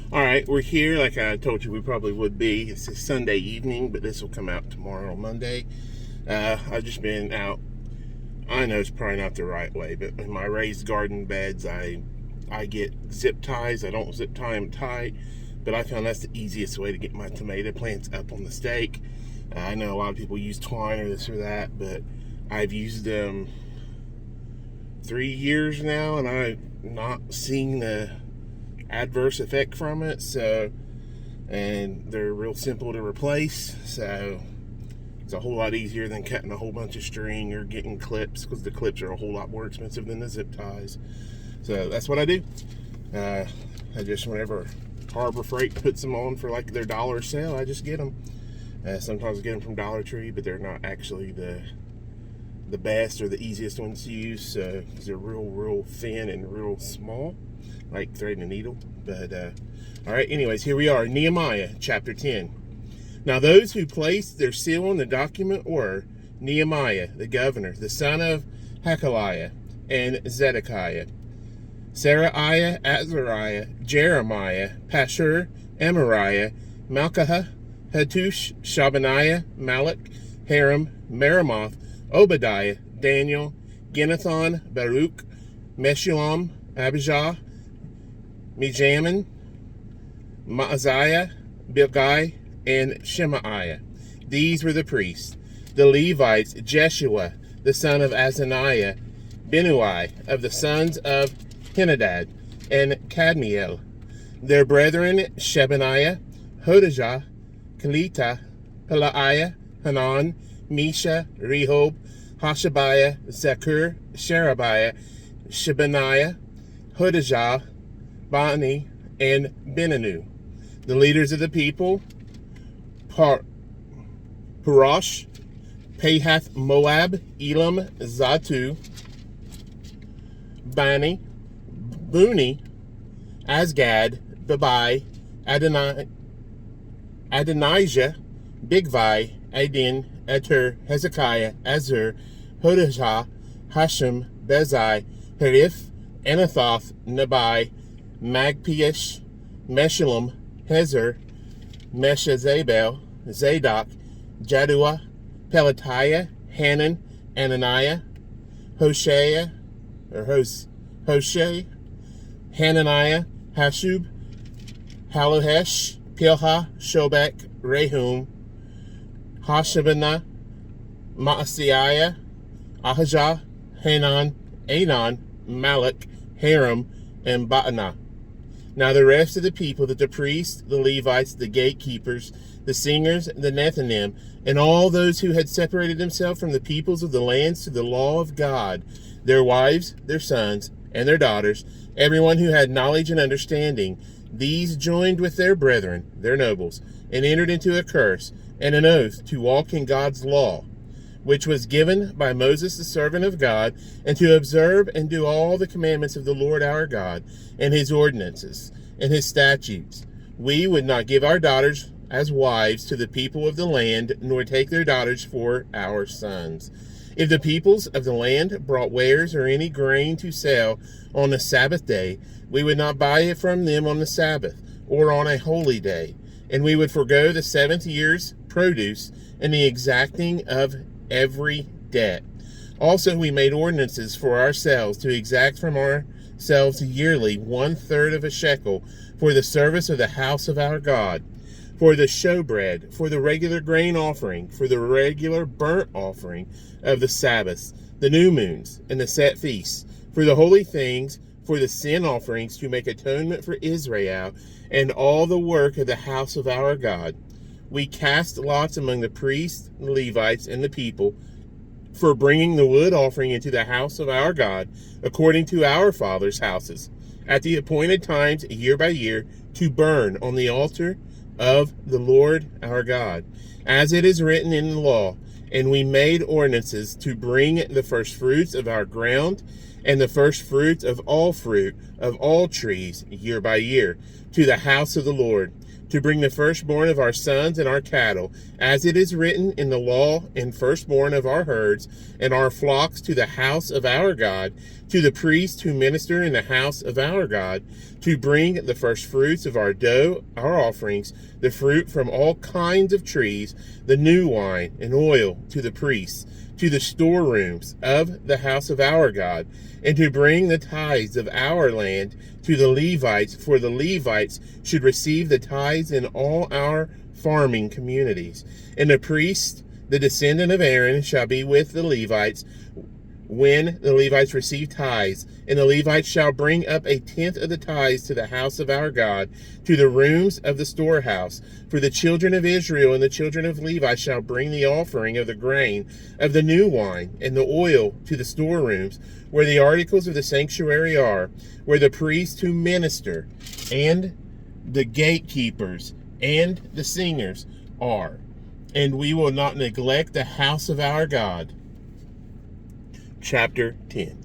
All right, we're here like I told you we probably would be. It's a Sunday evening, but this will come out tomorrow on Monday. I've just been out. I know it's probably not the right way, but in my raised garden beds, I get zip ties. I don't zip tie them tight, but I found that's the easiest way to get my tomato plants up on the stake. I know a lot of people use twine or this or that, but I've used them 3 years now, and I'm not seeing the adverse effect from it. And they're real simple to replace, so it's a whole lot easier than cutting a whole bunch of string or getting clips, because the clips are a whole lot more expensive than the zip ties. So that's what I do. I just, whenever Harbor Freight puts them on for like their dollar sale, I just get them. Sometimes I get them from Dollar Tree, but they're not actually the best or the easiest ones to use, because they're real thin and real small, like threading a needle. But all right, anyways, here we are, Nehemiah chapter 10. Now those who placed their seal on the document were Nehemiah the governor, the son of Hakaliah, and Zedekiah, Seraiah, Azariah, Jeremiah, Pashur, Amariah, Malchiah, Hattush, Shabaniah, Malach, Haram, Meremoth, Obadiah, Daniel, Ginnathan, Baruch, Meshullam, Abijah, Mijamin, Maaziah, Bilgai, and Shemaiah. These were the priests. The Levites, Jeshua, the son of Azaniah, Binnui, of the sons of Henadad, and Kadmiel. Their brethren, Shebaniah, Hodijah, Kelita, Pelaiah, Hanan, Misha, Rehob, Hashabiah, Zakur, Sherebiah, Shebaniah, Hodijah, Bani, and Beninu. The leaders of the people, Parosh, Pahath Moab, Elam, Zatu, Bani, Buni, Asgad, Babai, Adonijah, Bigvai, Adin, Eter, Hezekiah, Azur, Hodijah, Hashem, Bezai, Herif, Anathoth, Nabai, Magpiash, Meshullam, Hezer, Meshezabel, Zadok, Jaddua, Pelatiah, Hanan, Ananiah, Hoshea, Hananiah, Hashub, Halohesh, Pilha, Shobek, Rehum, Hashabana, Maaseiah, Ahijah, Hanan, Anan, Malach, Haram, and Baanah. Now the rest of the people, that the priests, the Levites, the gatekeepers, the singers, the Nethinim, and all those who had separated themselves from the peoples of the lands to the law of God, their wives, their sons, and their daughters, everyone who had knowledge and understanding, these joined with their brethren, their nobles, and entered into a curse and an oath to walk in God's law, which was given by Moses the servant of God, and to observe and do all the commandments of the Lord our God, and his ordinances, and his statutes. We would not give our daughters as wives to the people of the land, nor take their daughters for our sons. If the peoples of the land brought wares or any grain to sell on the Sabbath day, we would not buy it from them on the Sabbath, or on a holy day, and we would forego the 7th year's produce and the exacting of every debt. Also we made ordinances for ourselves to exact from ourselves yearly 1/3 of a shekel for the service of the house of our God, for the showbread, for the regular grain offering, for the regular burnt offering of the Sabbaths, the new moons, and the set feasts, for the holy things, for the sin offerings, to make atonement for Israel, and all the work of the house of our God. We cast lots among the priests, the Levites, and the people for bringing the wood offering into the house of our God, according to our fathers' houses, at the appointed times, year by year, to burn on the altar of the Lord our God, as it is written in the law. And we made ordinances to bring the first fruits of our ground, and the first fruits of all fruit of all trees, year by year, to the house of the Lord, to bring the firstborn of our sons and our cattle, as it is written in the law, and firstborn of our herds and our flocks to the house of our God, to the priests who minister in the house of our God, to bring the first fruits of our dough, our offerings, the fruit from all kinds of trees, the new wine and oil to the priests, to the storerooms of the house of our God, and to bring the tithes of our land to the Levites, for the Levites should receive the tithes in all our farming communities. And the priest, the descendant of Aaron, shall be with the Levites when the Levites receive tithes, and the Levites shall bring up 1/10 of the tithes to the house of our God, to the rooms of the storehouse. For the children of Israel and the children of Levi shall bring the offering of the grain, of the new wine, and the oil to the storerooms, where the articles of the sanctuary are, where the priests who minister, and the gatekeepers, and the singers are. And we will not neglect the house of our God. Chapter 10.